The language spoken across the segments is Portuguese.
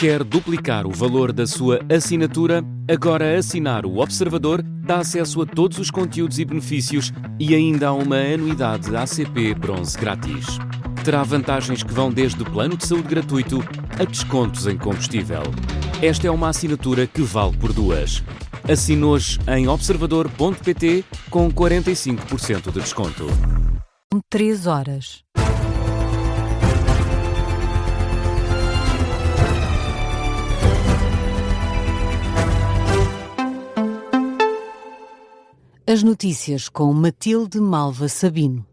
Quer duplicar o valor da sua assinatura? Agora assinar o Observador dá acesso a todos os conteúdos e benefícios e ainda há uma anuidade ACP Bronze grátis. Terá vantagens que vão desde plano de saúde gratuito a descontos em combustível. Esta é uma assinatura que vale por duas. Assine hoje em observador.pt com 45% de desconto. 3 horas. As notícias com Matilde Malva Sabino.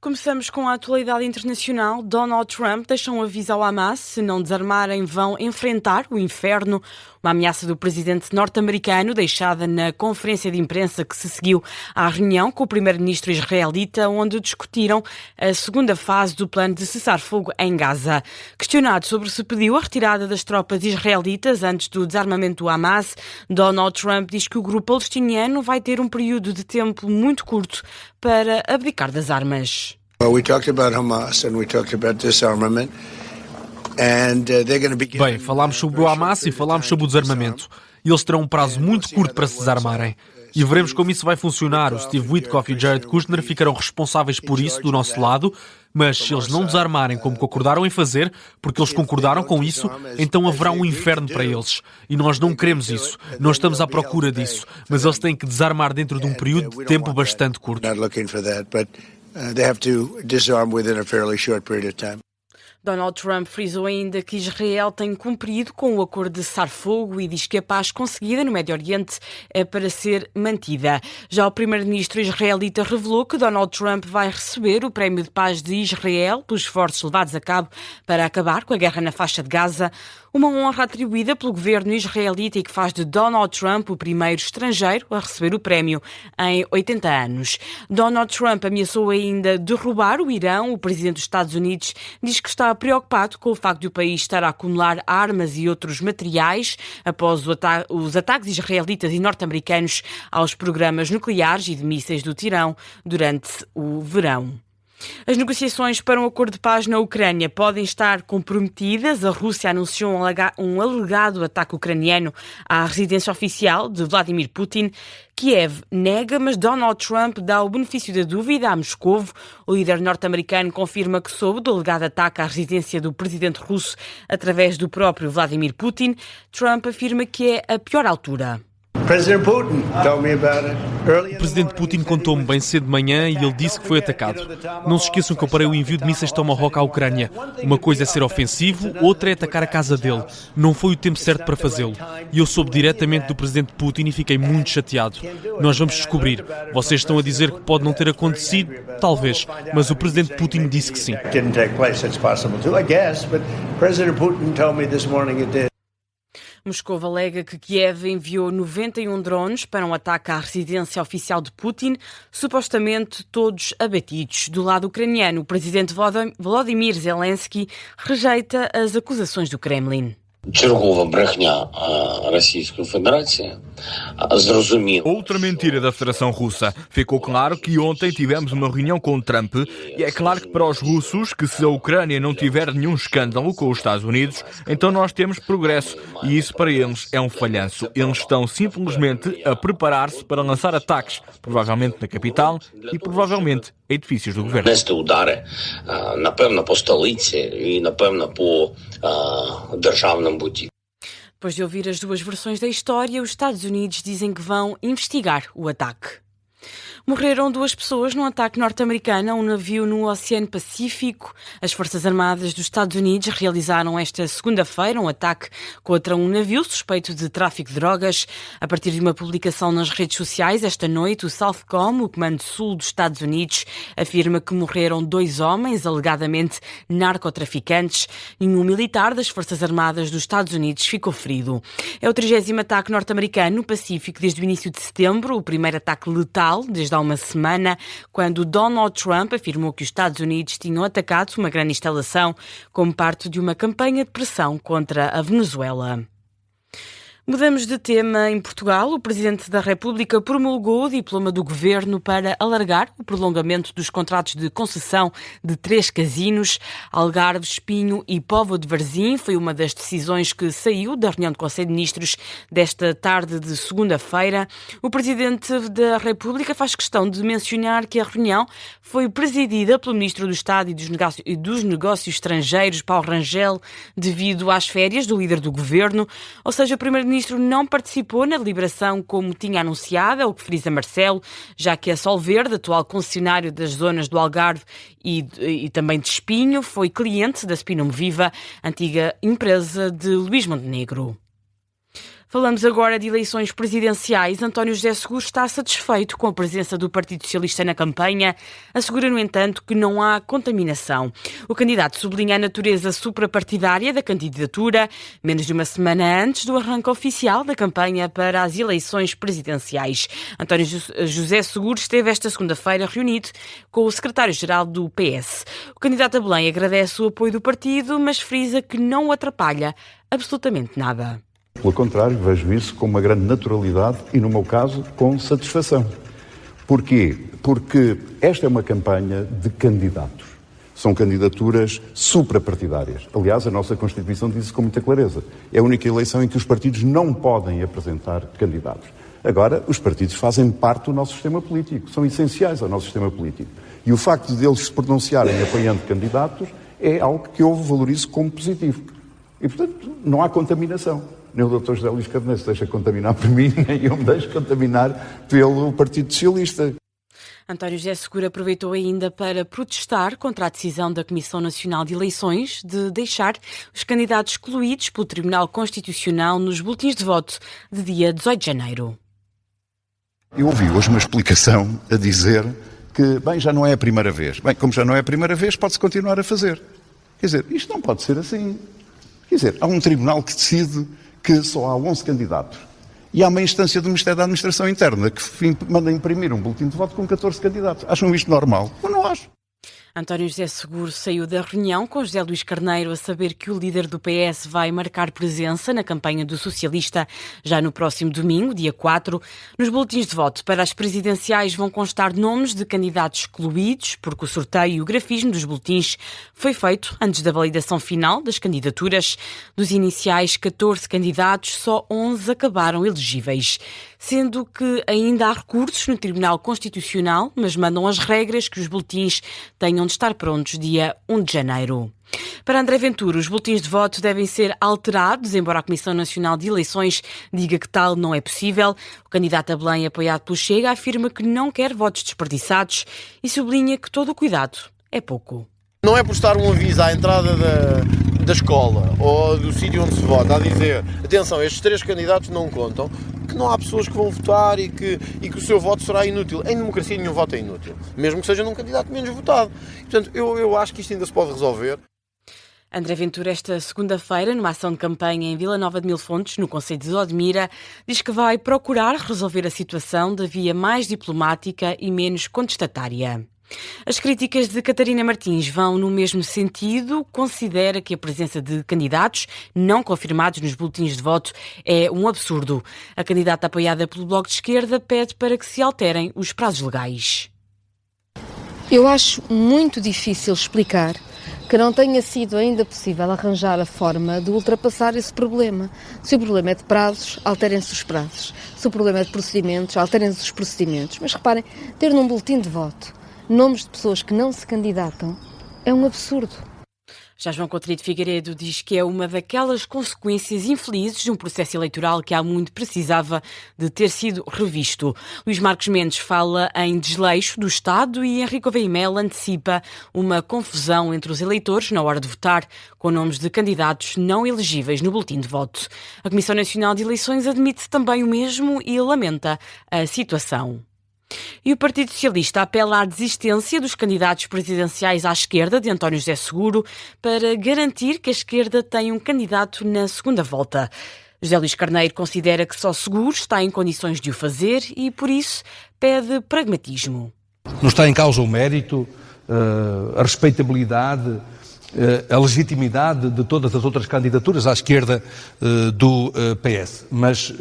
Começamos com a atualidade internacional. Donald Trump deixa um aviso ao Hamas: se não desarmarem, vão enfrentar o inferno. Uma ameaça do presidente norte-americano deixada na conferência de imprensa que se seguiu à reunião com o primeiro-ministro israelita, onde discutiram a segunda fase do plano de cessar-fogo em Gaza. Questionado sobre se pediu a retirada das tropas israelitas antes do desarmamento do Hamas, Donald Trump diz que o grupo palestiniano vai ter um período de tempo muito curto para abdicar das armas. We talked about Hamas and we talked about disarmament. Bem, falámos sobre o Hamas e falámos sobre o desarmamento. Eles terão um prazo muito curto para se desarmarem. E veremos como isso vai funcionar. O Steve Witkoff e o Jared Kushner ficarão responsáveis por isso do nosso lado, mas se eles não desarmarem como concordaram em fazer, porque eles concordaram com isso, então haverá um inferno para eles. E nós não queremos isso. Não estamos à procura disso. Mas eles têm que desarmar dentro de um período de tempo bastante curto. They have to disarm within a fairly short period of time. Donald Trump frisou ainda que Israel tem cumprido com o acordo de cessar-fogo e diz que a paz conseguida no Médio Oriente é para ser mantida. Já o primeiro-ministro israelita revelou que Donald Trump vai receber o Prémio de Paz de Israel pelos esforços levados a cabo para acabar com a guerra na faixa de Gaza, uma honra atribuída pelo governo israelita e que faz de Donald Trump o primeiro estrangeiro a receber o prémio em 80 anos. Donald Trump ameaçou ainda derrubar o Irão. O presidente dos Estados Unidos diz que está preocupado com o facto de o país estar a acumular armas e outros materiais após os ataques israelitas e norte-americanos aos programas nucleares e de mísseis do Irão durante o verão. As negociações para um acordo de paz na Ucrânia podem estar comprometidas. A Rússia anunciou um alegado ataque ucraniano à residência oficial de Vladimir Putin. Kiev nega, mas Donald Trump dá o benefício da dúvida a Moscovo. O líder norte-americano confirma que soube do alegado ataque à residência do presidente russo através do próprio Vladimir Putin. Trump afirma que é a pior altura. O presidente Putin contou-me bem cedo de manhã e ele disse que foi atacado. Não se esqueçam que eu parei o envio de mísseis Tomahawk à Ucrânia. Uma coisa é ser ofensivo, outra é atacar a casa dele. Não foi o tempo certo para fazê-lo. E eu soube diretamente do presidente Putin e fiquei muito chateado. Nós vamos descobrir. Vocês estão a dizer que pode não ter acontecido? Talvez. Mas o presidente Putin disse que sim. Moscou alega que Kiev enviou 91 drones para um ataque à residência oficial de Putin, supostamente todos abatidos. Do lado ucraniano, o presidente Volodymyr Zelensky rejeita as acusações do Kremlin. Outra mentira da Federação Russa. Ficou claro que ontem tivemos uma reunião com Trump e é claro que para os russos que se a Ucrânia não tiver nenhum escândalo com os Estados Unidos, então nós temos progresso e isso para eles é um falhanço. Eles estão simplesmente a preparar-se para lançar ataques, provavelmente na capital e provavelmente edifícios do governo. Depois de ouvir as duas versões da história, os Estados Unidos dizem que vão investigar o ataque. Morreram 2 pessoas num ataque norte-americano a um navio no Oceano Pacífico. As Forças Armadas dos Estados Unidos realizaram esta segunda-feira um ataque contra um navio suspeito de tráfico de drogas. A partir de uma publicação nas redes sociais, esta noite, o Southcom, o Comando Sul dos Estados Unidos, afirma que morreram 2 homens, alegadamente narcotraficantes. Nenhum militar das Forças Armadas dos Estados Unidos ficou ferido. É o 30º ataque norte-americano no Pacífico desde o início de setembro, o primeiro ataque letal desde há uma semana, quando Donald Trump afirmou que os Estados Unidos tinham atacado uma grande instalação como parte de uma campanha de pressão contra a Venezuela. Mudamos de tema. Em Portugal, o Presidente da República promulgou o diploma do Governo para alargar o prolongamento dos contratos de concessão de 3 casinos, Algarve, Espinho e Póvoa de Varzim. Foi uma das decisões que saiu da reunião do Conselho de Ministros desta tarde de segunda-feira. O Presidente da República faz questão de mencionar que a reunião foi presidida pelo Ministro do Estado e dos Negócios Estrangeiros, Paulo Rangel, devido às férias do líder do Governo, ou seja, o Primeiro-Ministro não participou na deliberação como tinha anunciado, é o que frisa Marcelo, já que a Solverde, atual concessionário das zonas do Algarve e também de Espinho, foi cliente da Spinum Viva, antiga empresa de Luís Montenegro. Falamos agora de eleições presidenciais. António José Seguro está satisfeito com a presença do Partido Socialista na campanha. Assegura, no entanto, que não há contaminação. O candidato sublinha a natureza suprapartidária da candidatura, menos de uma semana antes do arranque oficial da campanha para as eleições presidenciais. António José Seguro esteve esta segunda-feira reunido com o secretário-geral do PS. O candidato a Belém agradece o apoio do partido, mas frisa que não o atrapalha absolutamente nada. Pelo contrário, vejo isso com uma grande naturalidade e, no meu caso, com satisfação. Porquê? Porque esta é uma campanha de candidatos. São candidaturas suprapartidárias. Aliás, a nossa Constituição diz isso com muita clareza. É a única eleição em que os partidos não podem apresentar candidatos. Agora, os partidos fazem parte do nosso sistema político, são essenciais ao nosso sistema político. E o facto de eles se pronunciarem apoiando candidatos é algo que eu valorizo como positivo. E, portanto, não há contaminação. Nem o Dr. José Luís Carneiro se deixa contaminar por mim, nem eu me deixo contaminar pelo Partido Socialista. António José Seguro aproveitou ainda para protestar contra a decisão da Comissão Nacional de Eleições de deixar os candidatos excluídos pelo Tribunal Constitucional nos boletins de voto de dia 18 de janeiro. Eu ouvi hoje uma explicação a dizer que, bem, já não é a primeira vez. Bem, como já não é a primeira vez, pode-se continuar a fazer. Quer dizer, isto não pode ser assim. Quer dizer, há um tribunal que decide que só há 11 candidatos. E há uma instância do Ministério da Administração Interna que manda imprimir um boletim de voto com 14 candidatos. Acham isto normal? Eu não acho. António José Seguro saiu da reunião com José Luís Carneiro a saber que o líder do PS vai marcar presença na campanha do socialista já no próximo domingo, dia 4. Nos boletins de voto para as presidenciais vão constar nomes de candidatos excluídos, porque o sorteio e o grafismo dos boletins foi feito antes da validação final das candidaturas. Dos iniciais 14 candidatos, só 11 acabaram elegíveis. Sendo que ainda há recursos no Tribunal Constitucional, mas mandam as regras que os boletins tenham de estar prontos dia 1 de janeiro. Para André Ventura, os boletins de voto devem ser alterados, embora a Comissão Nacional de Eleições diga que tal não é possível. O candidato a Belém, apoiado pelo Chega, afirma que não quer votos desperdiçados e sublinha que todo o cuidado é pouco. Não é por estar um aviso à entrada da escola ou do sítio onde se vota a dizer, atenção, estes 3 candidatos não contam, que não há pessoas que vão votar e que o seu voto será inútil. Em democracia nenhum voto é inútil, mesmo que seja num candidato menos votado. Portanto, eu acho que isto ainda se pode resolver. André Ventura, esta segunda-feira, numa ação de campanha em Vila Nova de Mil Fontes, no concelho de Odmira, diz que vai procurar resolver a situação da via mais diplomática e menos contestatária. As críticas de Catarina Martins vão no mesmo sentido. Considera que a presença de candidatos não confirmados nos boletins de voto é um absurdo. A candidata apoiada pelo Bloco de Esquerda pede para que se alterem os prazos legais. Eu acho muito difícil explicar que não tenha sido ainda possível arranjar a forma de ultrapassar esse problema. Se o problema é de prazos, alterem-se os prazos. Se o problema é de procedimentos, alterem-se os procedimentos. Mas reparem, ter num boletim de voto nomes de pessoas que não se candidatam é um absurdo. Já João Coutinho de Figueiredo diz que é uma daquelas consequências infelizes de um processo eleitoral que há muito precisava de ter sido revisto. Luís Marcos Mendes fala em desleixo do Estado e Henrique Gouveia e Melo antecipa uma confusão entre os eleitores na hora de votar, com nomes de candidatos não elegíveis no boletim de voto. A Comissão Nacional de Eleições admite também o mesmo e lamenta a situação. E o Partido Socialista apela à desistência dos candidatos presidenciais à esquerda de António José Seguro para garantir que a esquerda tem um candidato na segunda volta. José Luís Carneiro considera que só Seguro está em condições de o fazer e, por isso, pede pragmatismo. Não está em causa o mérito, a respeitabilidade a legitimidade de todas as outras candidaturas à esquerda do PS. Mas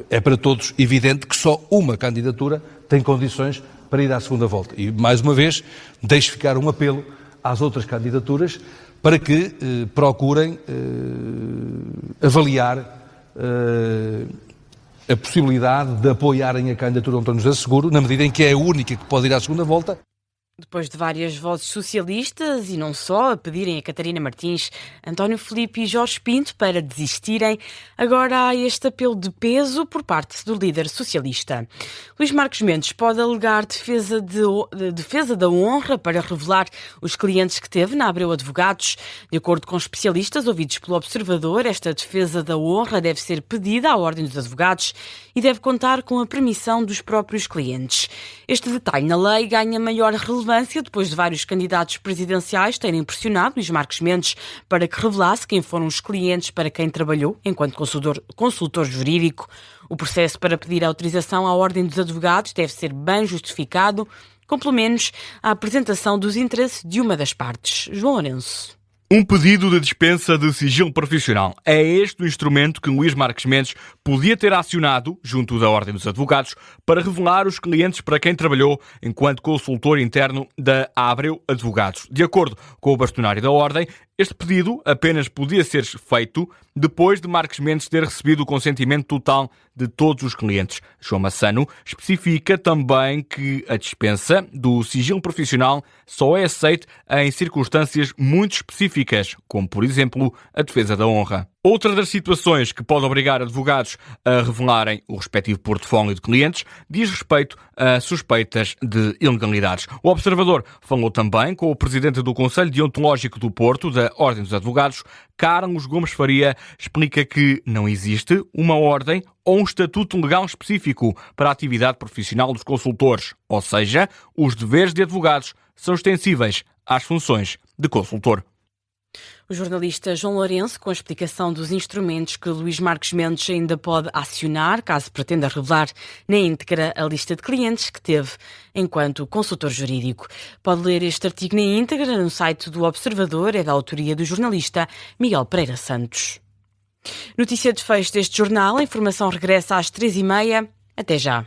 é para todos evidente que só uma candidatura tem condições para ir à segunda volta. E, mais uma vez, deixo ficar um apelo às outras candidaturas para que procurem avaliar a possibilidade de apoiarem a candidatura de António José Seguro, na medida em que é a única que pode ir à segunda volta. Depois de várias vozes socialistas, e não só, a pedirem a Catarina Martins, António Filipe e Jorge Pinto para desistirem, agora há este apelo de peso por parte do líder socialista. Luís Marcos Mendes pode alegar defesa da honra para revelar os clientes que teve na Abreu Advogados. De acordo com especialistas ouvidos pelo Observador, esta defesa da honra deve ser pedida à Ordem dos Advogados e deve contar com a permissão dos próprios clientes. Este detalhe na lei ganha maior relevância depois de vários candidatos presidenciais terem pressionado Luís Marcos Mendes para que revelasse quem foram os clientes para quem trabalhou enquanto consultor jurídico. O processo para pedir a autorização à Ordem dos Advogados deve ser bem justificado, com pelo menos a apresentação dos interesses de uma das partes. João Lourenço. Um pedido de dispensa de sigilo profissional. É este o instrumento que Luís Marcos Mendes podia ter acionado, junto da Ordem dos Advogados, para revelar os clientes para quem trabalhou enquanto consultor interno da Abreu Advogados. De acordo com o bastonário da Ordem, este pedido apenas podia ser feito depois de Marcos Mendes ter recebido o consentimento total de todos os clientes. João Massano especifica também que a dispensa do sigilo profissional só é aceita em circunstâncias muito específicas, como, por exemplo, a defesa da honra. Outra das situações que pode obrigar advogados a revelarem o respectivo portfólio de clientes diz respeito a suspeitas de ilegalidades. O Observador falou também com o presidente do Conselho Deontológico do Porto, da Ordem dos Advogados. Carlos Gomes Faria explica que não existe uma ordem ou um estatuto legal específico para a atividade profissional dos consultores, ou seja, os deveres de advogados são extensíveis às funções de consultor. O jornalista João Lourenço, com a explicação dos instrumentos que Luís Marcos Mendes ainda pode acionar, caso pretenda revelar na íntegra a lista de clientes que teve enquanto consultor jurídico. Pode ler este artigo na íntegra no site do Observador, é da autoria do jornalista Miguel Pereira Santos. Notícia de fecho deste jornal, a informação regressa às 3h30. Até já.